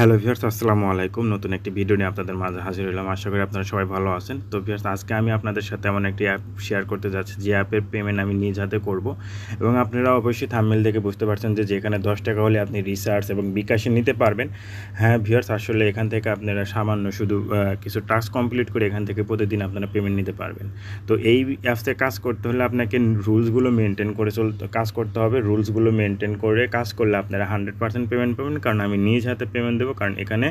Hello viewers, আসসালামু আলাইকুম। নতুন একটি ভিডিও নিয়ে আপনাদের মাঝে হাজির হলাম। আশা করি আপনারা সবাই ভালো আছেন। তো ভিউয়ার্স, আজকে আমি আপনাদের সাথে এমন একটি অ্যাপ শেয়ার করতে যাচ্ছি যে অ্যাপের পেমেন্ট আমি নিজ হাতে করব। এবং আপনারা অবশ্যই থাম্বনেল দেখে বুঝতে পারছেন যে যেখানে 10 টাকা হলে আপনি রিচার্জ এবং বিকাশে নিতে পারবেন। হ্যাঁ ভিউয়ার্স, আসলে এখান থেকে আপনারা সামান্য শুধু কিছু টাস্ক কমপ্লিট করে এখান থেকে প্রতিদিন আপনারা পেমেন্ট নিতে পারবেন। তো এই অ্যাপসে কাজ করতে হলে আপনাকে রুলসগুলো মেনটেন করে কাজ করতে হবে। রুলসগুলো মেনটেন করে কাজ করলে আপনারা 100% পেমেন্ট পাবেন, কারণ আমি নিজ হাতে পেমেন্ট দেবো। কারণ এখানে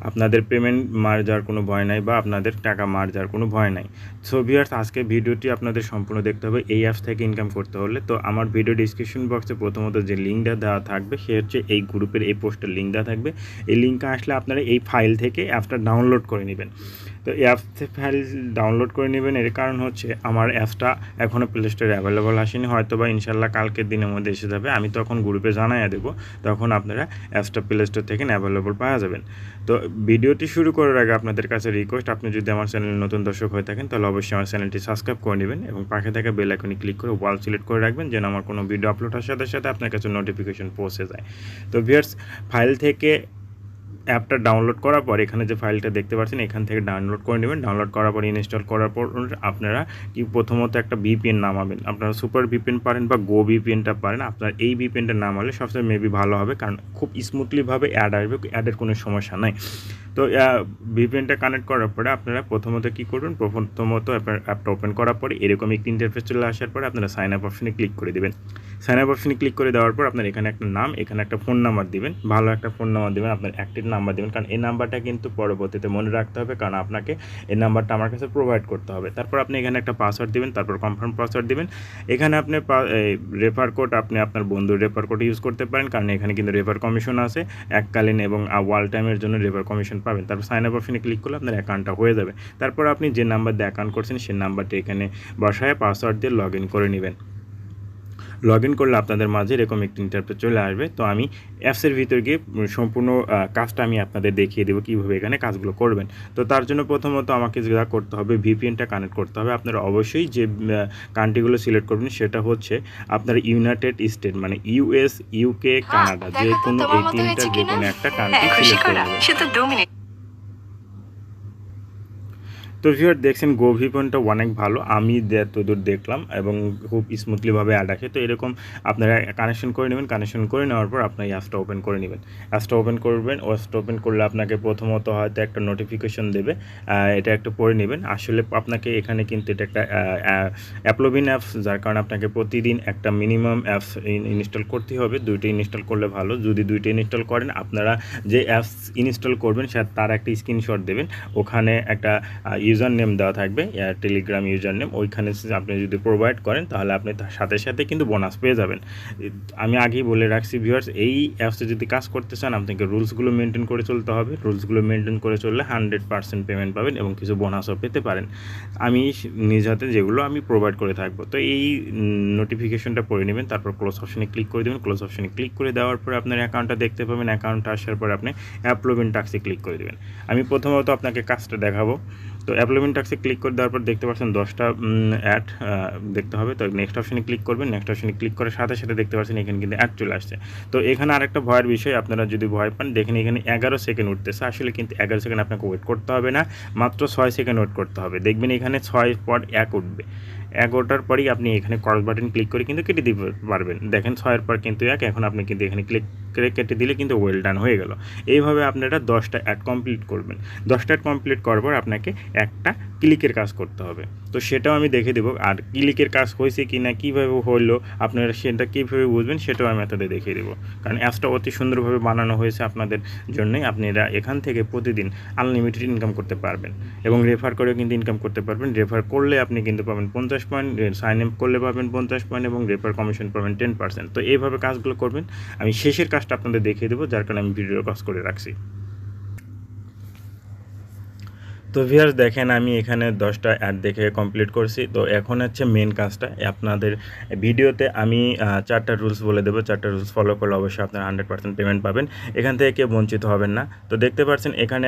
আপনাদের পেমেন্ট মার যাওয়ার কোনো ভয় নাই বা আপনাদের টাকা মার যাওয়ার কোনো ভয় নাই। সো ভিউয়ার্স, আজকে ভিডিওটি আপনাদের সম্পূর্ণ দেখতে হবে এই অ্যাপস থেকে ইনকাম করতে হলে। তো আমার ভিডিও ডিসক্রিপশন বক্সে প্রথমত যে লিঙ্কটা দেওয়া থাকবে সে হচ্ছে এই গ্রুপের এই পোস্টের লিঙ্ক দেওয়া থাকবে। এই লিঙ্কে আসলে আপনারা এই ফাইল থেকে অ্যাপসটা ডাউনলোড করে নেবেন। তো এই অ্যাপস ফাইল ডাউনলোড করে নেবেন, এর কারণ হচ্ছে আমার অ্যাপসটা এখনও প্লে স্টোরে অ্যাভেলেবল আসেনি, হয়তো বা ইনশাল্লাহ কালকের দিনের মধ্যে এসে যাবে। আমি তখন গ্রুপে জানাইয়া দেবো, তখন আপনারা অ্যাপসটা প্লে স্টোর থেকে অ্যাভেলেবল পাওয়া যাবেন। তো ভিডিওটি শুরু করার আগে আপনাদের কাছে রিকোয়েস্ট, আপনি যদি আমার চ্যানেলে নতুন দর্শক হয়ে থাকেন তাহলে অবশ্যই আমার চ্যানেলটি সাবস্ক্রাইব করে নেবেন এবং পাশে থাকা বেল আইকনে ক্লিক করে ওয়াল সিলেক্ট করে রাখবেন, যেন আমার কোনো ভিডিও আপলোড হওয়ার সাথে সাথে আপনার কাছে নোটিফিকেশন পৌঁছে যায়। তো ভিউয়ার্স, ফাইল থেকে অ্যাপটা ডাউনলোড করার পর এখানে যে ফাইলটা দেখতে পাচ্ছেন এখান থেকে ডাউনলোড করে নেবেন। ডাউনলোড করার পর ইনস্টল করার পর আপনারা কি প্রথমত একটা ভিপিএন নামাবেন। আপনারা সুপার ভিপিএন পারেন বা গো ভিপিএনটা পারেন। আপনার এই ভিপিএনটা নামালে সবচেয়ে মেবি ভালো হবে, কারণ খুব স্মুথলিভাবে অ্যাড আসবে, অ্যাডের কোনো সমস্যা নাই। তো ভিপিএনটা কানেক্ট করার পরে আপনারা প্রথমত কী করবেন, প্রথমত অ্যাপটা ওপেন করার পরে এরকম একটি ইন্টারফেস চলে আসার পরে আপনারা সাইন আপ অপশনে ক্লিক করে দেবেন। সাইন আপ অপশনে ক্লিক করে দেওয়ার পর আপনার এখানে একটা নাম, এখানে একটা ফোন নাম্বার দিবেন, ভালো একটা ফোন নাম্বার দেবেন, আপনার অ্যাক্টিভ নাম্বার দেবেন, কারণ এই নাম্বারটা কিন্তু পরবর্তীতে মনে রাখতে হবে, কারণ আপনাকে এই নাম্বারটা আমার কাছে প্রোভাইড করতে হবে। তারপর আপনি এখানে একটা পাসওয়ার্ড দেবেন, তারপর কনফার্ম পাসওয়ার্ড দেবেন। এখানে আপনি রেফার কোড, আপনি আপনার বন্ধুর রেফার কোড ইউজ করতে পারেন, কারণ এখানে কিন্তু রেফার কমিশন আছে এককালীন এবং ওয়াল টাইমের জন্য রেফার কমিশন পাবেন। তারপর সাইন আপ অপশনে ক্লিক করলে আপনার অ্যাকাউন্টটা হয়ে যাবে। তারপর আপনি যে নাম্বার দিয়ে অ্যাকাউন্ট করছেন সেই নাম্বারটি এখানে বসায় পাসওয়ার্ড দিয়ে লগ ইন করে নেবেন। লগ ইন করলে আপনাদের মাঝে এরকম একটি ইন্টারফেস চলে আসবে। তো আমি অ্যাপসের ভিতর গিয়ে সম্পূর্ণ কাজটা আমি আপনাদের দেখিয়ে দেবো কীভাবে এখানে কাজগুলো করবেন। তো তার জন্য প্রথমত আমাকে যেটা করতে হবে, ভিপিএনটা কানেক্ট করতে হবে। আপনারা অবশ্যই যে কান্ট্রিগুলো সিলেক্ট করবেন সেটা হচ্ছে আপনার ইউনাইটেড স্টেট, মানে ইউএস, ইউকে, কানাডা, যে কোনো এই তিনটার যে কোনো একটা কান্ট্রি সিলেক্ট করে নেবেন। তো ভিউয়ার দেখছেন গো ভিপিএনটা অনেক ভালো, আমি যতদূর দেখলাম এবং খুব স্মুথলিভাবে অ্যাড আসে। তো এরকম আপনারা কানেকশন করে নেবেন। কানেকশন করে নেওয়ার পর আপনার অ্যাপসটা ওপেন করে নেবেন। অ্যাপসটা ওপেন করবেন। অ্যাপসটা ওপেন করলে আপনাকে প্রথমত হয়তো একটা নোটিফিকেশন দেবে, এটা একটু পড়ে নেবেন। আসলে আপনাকে এখানে কিন্তু এটা একটা অ্যাপ্লোবিন অ্যাপস, যার কারণে আপনাকে প্রতিদিন একটা মিনিমাম অ্যাপস ইনস্টল করতে হবে। দুইটা ইনস্টল করলে ভালো। যদি দুইটা ইনস্টল করেন, আপনারা যে অ্যাপস ইনস্টল করবেন তার একটা স্ক্রিনশট দেবেন। ওখানে একটা ইউজার নেম দেওয়া থাকবে, টেলিগ্রাম ইউজার নেম, ওইখানে আপনি যদি প্রোভাইড করেন তাহলে আপনি তার সাথে সাথে কিন্তু বোনাস পেয়ে যাবেন। আমি আগেই বলে রাখছি ভিউয়ার্স, এই অ্যাপসে যদি কাজ করতে চান আপনাকে রুলসগুলো মেনটেন করে চলতে হবে। রুলসগুলো মেনটেন করে চললে 100% পেমেন্ট পাবেন এবং কিছু বোনাসও পেতে পারেন। আমি নিজ হাতে যেগুলো আমি প্রোভাইড করে থাকবো। তো এই নোটিফিকেশনটা পড়ে নেবেন, তারপর ক্লোজ অপশনে ক্লিক করে দেবেন। ক্লোজ অপশনে ক্লিক করে দেওয়ার পরে আপনার অ্যাকাউন্টটা দেখতে পাবেন। অ্যাকাউন্টটা আসার পরে আপনি অ্যাপ্লোবিন টাস্কে ক্লিক করে দেবেন। আমি প্রথমত আপনাকে কাজটা দেখাবো। তো অ্যাপ্লোবিন টাস্কে ক্লিক করে দেওয়ার পর দেখতে পাচ্ছেন 10টা অ্যাড দেখতে হবে। তো নেক্সট অপশনে ক্লিক করবেন। নেক্সট অপশনে ক্লিক করার সাথে সাথে দেখতে পাচ্ছেন এখানে কিন্তু অ্যাড চলে আসছে। তো এখানে আরেকটা ভয়ের বিষয়, আপনারা যদি ভয় পান, দেখেন এখানে 11 সেকেন্ড উঠতেছে। আসলে কিন্তু 11 সেকেন্ড আপনাকে ওয়েট করতে হবে না, মাত্র 6 সেকেন্ড ওয়েট করতে হবে। দেখবেন এখানে 6 পর 1 উঠবে। 1 ওঠার পরেই আপনি এখানে ক্রস বাটন ক্লিক করে কিন্তু কেটে দিতে পারবেন। দেখেন 6-এর পর কিন্তু 1, এখন আপনি কিন্তু এখানে ক্লিক করে কেটে দিলে কিন্তু ওয়েল ডান হয়ে গেল। এইভাবে আপনারা 10টা অ্যাড কমপ্লিট করবেন। 10টা অ্যাড কমপ্লিট করার পর আপনাকে একটা ক্লিকের কাজ করতে হবে। তো সেটাও আমি দেখে দেবো। আর ক্লিকের কাজ হয়েছে কি না, কীভাবে হলো, আপনারা সেটা কীভাবে বুঝবেন সেটাও আমি আপনাদের দেখিয়ে দেবো। কারণ অ্যাপসটা অতি সুন্দরভাবে বানানো হয়েছে আপনাদের জন্যই। আপনারা এখান থেকে প্রতিদিন আনলিমিটেড ইনকাম করতে পারবেন এবং রেফার করেও কিন্তু ইনকাম করতে পারবেন। রেফার করলে আপনি কিন্তু পাবেন 50 পয়েন্ট, সাইন আপ করলে পাবেন 50 পয়েন্ট এবং রেফার কমিশন পাবেন 10%। তো এইভাবে কাজগুলো করবেন। আমি শেষের কাজটা আপনাদের দেখিয়ে দেবো, যার কারণে আমি ভিডিও কাজ করে রাখছি। তো তো ভিউয়ার্স দেখেন আমি এখানে 10টা অ্যাড দেখে কমপ্লিট করছি। তো এখন হচ্ছে মেন কাজটা, আপনাদের ভিডিওতে আমি 4টা রুলস বলে দেবো। 4টা রুলস ফলো করলে অবশ্যই আপনারা 100% পেমেন্ট পাবেন, এখান থেকে কেউ বঞ্চিত হবেন না। তো দেখতে পাচ্ছেন এখানে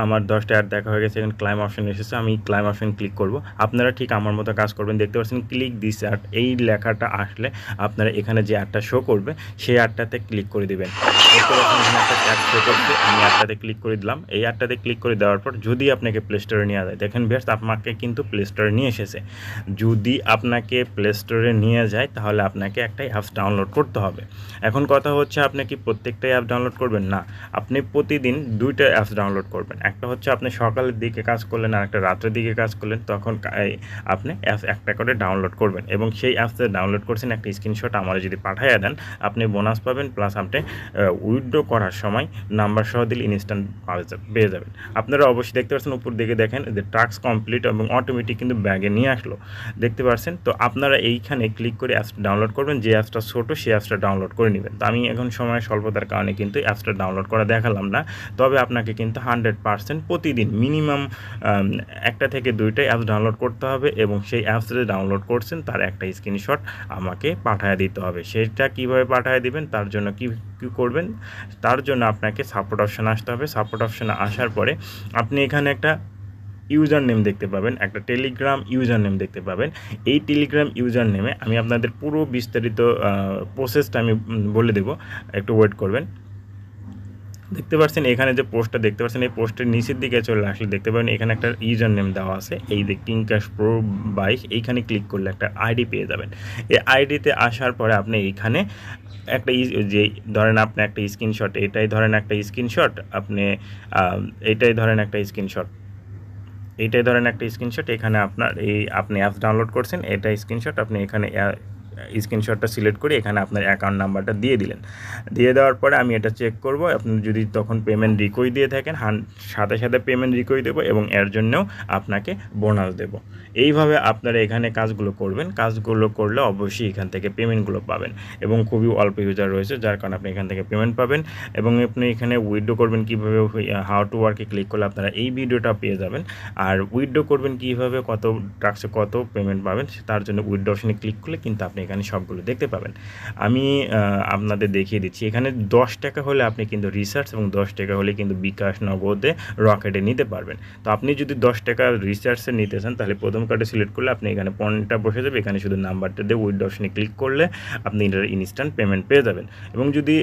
আমার 10টা অ্যাড দেখা হয়ে গেছে, এখানে ক্লাইম অপশন এসেছে, আমি ক্লাইম অপশন ক্লিক করব। আপনারা ঠিক আমার মতো কাজ করবেন। দেখতে পাচ্ছেন ক্লিক দিস অ্যাড, এই লেখাটা আসলে আপনারা এখানে যে অ্যাডটা শো করবে সেই অ্যাডটাতে ক্লিক করে দেবেন। দেখতে পাচ্ছেন এখানে একটা অ্যাড শো করছে, আমি অ্যাডটাতে ক্লিক করে দিলাম। এই অ্যাডটাতে ক্লিক করে দেওয়ার পর যদি আপনাকে প্লে স্টোরে নিয়ে যায়, দেখেন ভিউয়ার্স আপনাকে কিন্তু প্লে স্টোরে নিয়ে এসেছে। যদি আপনাকে প্লে স্টোরে নিয়ে যায় তাহলে আপনাকে একটা অ্যাপস ডাউনলোড করতে হবে। এখন কথা হচ্ছে আপনি কি প্রত্যেকটা অ্যাপ ডাউনলোড করবেন? না, আপনি প্রতিদিন 2টা অ্যাপস ডাউনলোড করবেন। একটা হচ্ছে আপনি সকালের দিকে কাজ করলেন আর একটা রাতের দিকে কাজ করলেন, তখন আপনি অ্যাপস একটা করে ডাউনলোড করবেন এবং সেই অ্যাপসে ডাউনলোড করছেন একটা স্ক্রিনশট আমার যদি পাঠিয়ে দেন আপনি বোনাস পাবেন, প্লাস আপনি উইথড্র করার সময় নাম্বার সহ দিলে ইনস্ট্যান্ট পেয়ে যাবেন। আপনারা অবশ্যই দেখতে পাচ্ছেন উপর দিকে দেখেন যে টাস্ক কমপ্লিট এবং অটোমেটিক কিন্তু ব্যাগে নিয়ে আসলো, দেখতে পাচ্ছেন। তো আপনারা এইখানে ক্লিক করে অ্যাপস ডাউনলোড করবেন, যে অ্যাপসটা ছোটো সেই অ্যাপসটা ডাউনলোড করে নেবেন। তো আমি এখন সময় স্বল্পতার কারণে কিন্তু অ্যাপসটা ডাউনলোড করা দেখালাম না, তবে আপনাকে কিন্তু 100% প্রতিদিন মিনিমাম একটা থেকে 2টা অ্যাপস ডাউনলোড করতে হবে এবং সেই অ্যাপস যে ডাউনলোড করছেন তার একটা স্ক্রিনশট আমাকে পাঠিয়ে দিতে হবে। সেটা কীভাবে পাঠিয়ে দিবেন, তার জন্য কী করবেন, তার জন্য আপনাকে সাপোর্ট অপশানে আসতে হবে। সাপোর্ট অপশানে আসার পরে আপনি এখানে একটা ইউজার নেম দেখতে পাবেন, একটা টেলিগ্রাম ইউজার নেম দেখতে পাবেন। এই টেলিগ্রাম ইউজার নেমে আমি আপনাদের পুরো বিস্তারিত প্রসেসটা আমি বলে দেব, একটু ওয়েট করবেন। দেখতে পাচ্ছেন এখানে যে পোস্টটা দেখতে পাচ্ছেন, এই পোস্টের নিচের দিকে চলে আসলে দেখতে পাবেন এখানে একটা ইউজার নেম দেওয়া আছে, এই যে bKash Pro 22। এইখানে ক্লিক করলে একটা আইডি পেয়ে যাবেন। এই আইডিতে আসার পরে আপনি এইখানে একটা যে ধরেন আপনি একটা স্ক্রিনশট, এটাই ধরেন একটা স্ক্রিনশট, আপনি এইটাই ধরেন একটা স্ক্রিনশট, এখানে আপনার আপনি অ্যাপস ডাউনলোড করছেন, এটা স্ক্রিনশট আপনি এখানে স্ক্রিনশটটা সিলেক্ট করে এখানে আপনার অ্যাকাউন্ট নাম্বারটা দিয়ে দিলেন। দিয়ে দেওয়ার পরে আমি এটা চেক করব, আপনি যদি তখন পেমেন্ট রিকোয়েস্ট দিয়ে থাকেন সাথে সাথে পেমেন্ট রিকোয়েস্ট দেবো এবং এর জন্যও আপনাকে বোনাস দেব। এইভাবে আপনারা এখানে কাজগুলো করবেন, কাজগুলো করলে অবশ্যই এখান থেকে পেমেন্টগুলো পাবেন এবং খুবই অল্প ইউজার রয়েছে যার কারণে আপনি এখান থেকে পেমেন্ট পাবেন। এবং আপনি এখানে উইথড্র করবেন কীভাবে, হাউ টু ওয়ার্কে ক্লিক করলে আপনারা এই ভিডিওটা পেয়ে যাবেন। আর উইথড্র করবেন কীভাবে, কত টাস্কে কত পেমেন্ট পাবেন, তার জন্য উইথড্র অপশনে ক্লিক করলে কিন্তু আপনি এখানে সবগুলো দেখতে পাবেন। আমি আপনাদের দেখিয়ে দিচ্ছি, এখানে 10 টাকা হলে আপনি কিন্তু রিসার্চ এবং 10 টাকা হলে কিন্তু bKash নগদে রকেটে নিতে পারবেন। তো আপনি যদি 10 টাকা রিসার্চে নিতে চান তাহলে প্রথম কার্ডে সিলেক্ট করলে আপনি এখানে পয়েন্টটা বসে যাবে, এখানে শুধু নাম্বারটা দিয়ে উইথড্র অপশনে ক্লিক করলে আপনি এটার ইনস্ট্যান্ট পেমেন্ট পেয়ে যাবেন। এবং যদি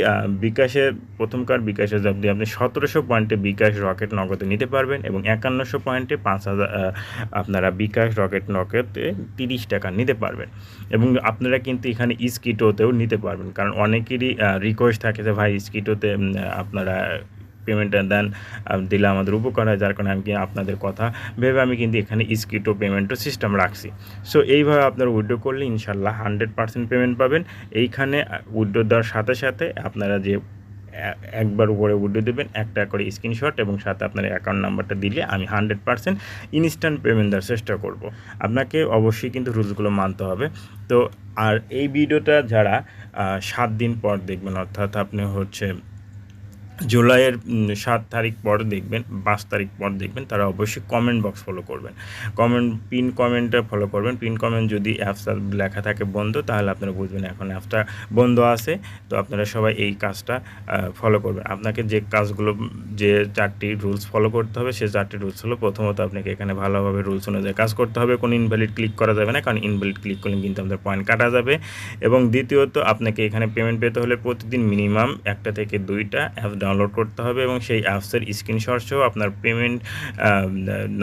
bKashে প্রথম কার্ড bKashে যদি আপনি 1700 পয়েন্টে bKash রকেট নগদে নিতে পারবেন এবং 5100 পয়েন্টে 5000 আপনারা bKash রকেট নগদে 30 টাকা নিতে পারবেন। এবং আপনারা কিন্তু এখানে স্কিটোতেও নিতে পারবেন, কারণ অনেকেরই রিকোয়েস্ট থাকে যে ভাই স্কিটোতে আপনারা পেমেন্টটা দেন, দিলে আমাদের উপকার হয়, যার কারণে আমি আপনাদের কথা ভেবে আমি কিন্তু এখানে স্কিটো পেমেন্টও সিস্টেম রাখছি। সো এইভাবে আপনারা উইথড্র করলে ইনশাল্লাহ 100% পেমেন্ট পাবেন। এইখানে উইথড্র দেওয়ার সাথে সাথে আপনারা যে একবার উপরে উইথড্র দেবেন একটা করে স্ক্রিনশট এবং সাথে আপনার অ্যাকাউন্ট নাম্বারটা দিলে আমি 100% ইনস্ট্যান্ট পেমেন্ট দেওয়ার চেষ্টা করব। আপনাকে অবশ্যই কিন্তু রুলসগুলো মানতে হবে। তো আর এই ভিডিওটা যারা 7 দিন পর দেখবেন, অর্থাৎ আপনি হচ্ছে জুলাইয়ের 7 তারিখ পর দেখবেন, 5 তারিখ পর দেখবেন, তারা অবশ্যই কমেন্ট বক্স ফলো করবেন, পিন কমেন্টটা ফলো করবেন। পিন কমেন্ট যদি অ্যাপসটা লেখা থাকে বন্ধ তাহলে আপনারা বুঝবেন এখন অ্যাপসটা বন্ধ আছে। তো আপনারা সবাই এই কাজটা ফলো করবেন। আপনাকে যে কাজগুলো, যে 4টি রুলস ফলো করতে হবে, সেই 4টি রুলস হলো, প্রথমত আপনাকে এখানে ভালোভাবে রুলস অনুযায়ী কাজ করতে হবে, কোনো ইনভ্যালিড ক্লিক করা যাবে না, কারণ ইনভ্যালিড ক্লিক করলে কিন্তু আপনাদের পয়েন্ট কাটা যাবে। এবং দ্বিতীয়ত আপনাকে এখানে পেমেন্ট পেতে হলে প্রতিদিন মিনিমাম একটা থেকে 2টা অ্যাপস ডাউনলোড করতে হবে এবং সেই অ্যাপসের স্ক্রিনশট সহ আপনার পেমেন্ট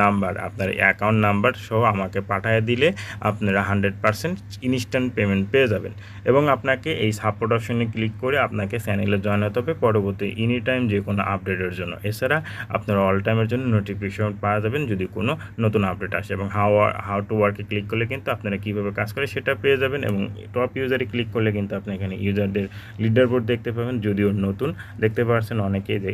নাম্বার, আপনার অ্যাকাউন্ট নাম্বার সহ আমাকে পাঠিয়ে দিলে আপনারা 100% ইনস্ট্যান্ট পেমেন্ট পেয়ে যাবেন। এবং আপনাকে এই সাপোর্ট অপশনে ক্লিক করে আপনাকে চ্যানেলে জয়েন হতে হবে পরবর্তী এনি টাইম যে কোনো আপডেটের জন্য। এছাড়া আপনারা অল টাইমের জন্য নোটিফিকেশন পাওয়া যাবেন যদি কোনো নতুন আপডেট আসে। এবং হাউ টু ওয়ার্কে ক্লিক করলে কিন্তু আপনারা কীভাবে কাজ করে সেটা পেয়ে যাবেন। এবং টপ ইউজারে ক্লিক করলে কিন্তু আপনি এখানে ইউজারদের লিডার বোর্ড দেখতে পাবেন, যদিও নতুন দেখতে পাচ্ছেন অনেকেই যে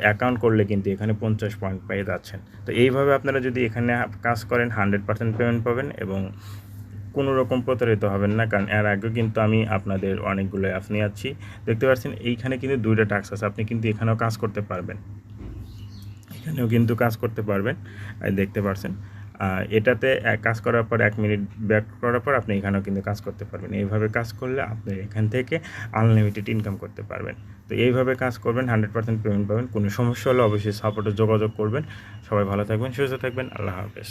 অ্যাকাউন্ট করলে কিন্তু এখানে 50 পয়েন্ট পেয়ে যাচ্ছেন। তো এইভাবে আপনারা যদি এখানে কাজ করেন 100% পেমেন্ট পাবেন এবং কোনো রকম প্রতারিত হবেন না, কারণ এর আগেও কিন্তু আমি আপনাদের অনেকগুলো অ্যাপস নিয়ে যাচ্ছি। দেখতে পাচ্ছেন এইখানে কিন্তু 2টা টাস্ক আছে, আপনি কিন্তু এখানেও কাজ করতে পারবেন। এখানেও কিন্তু কাজ করতে পারবেন, দেখতে পাচ্ছেন। এটাতে কাজ করার পর 1 মিনিট ব্যাক করার পর আপনি এখানেও কিন্তু কাজ করতে পারবেন। এইভাবে কাজ করলে আপনি এখান থেকে আনলিমিটেড ইনকাম করতে পারবেন। তো এইভাবে কাজ করবেন, 100% পেমেন্ট পাবেন। কোনো সমস্যা হলে অবশ্যই সাপোর্টে যোগাযোগ করবেন। সবাই ভালো থাকবেন, সুস্থ থাকবেন। আল্লাহ হাফেজ।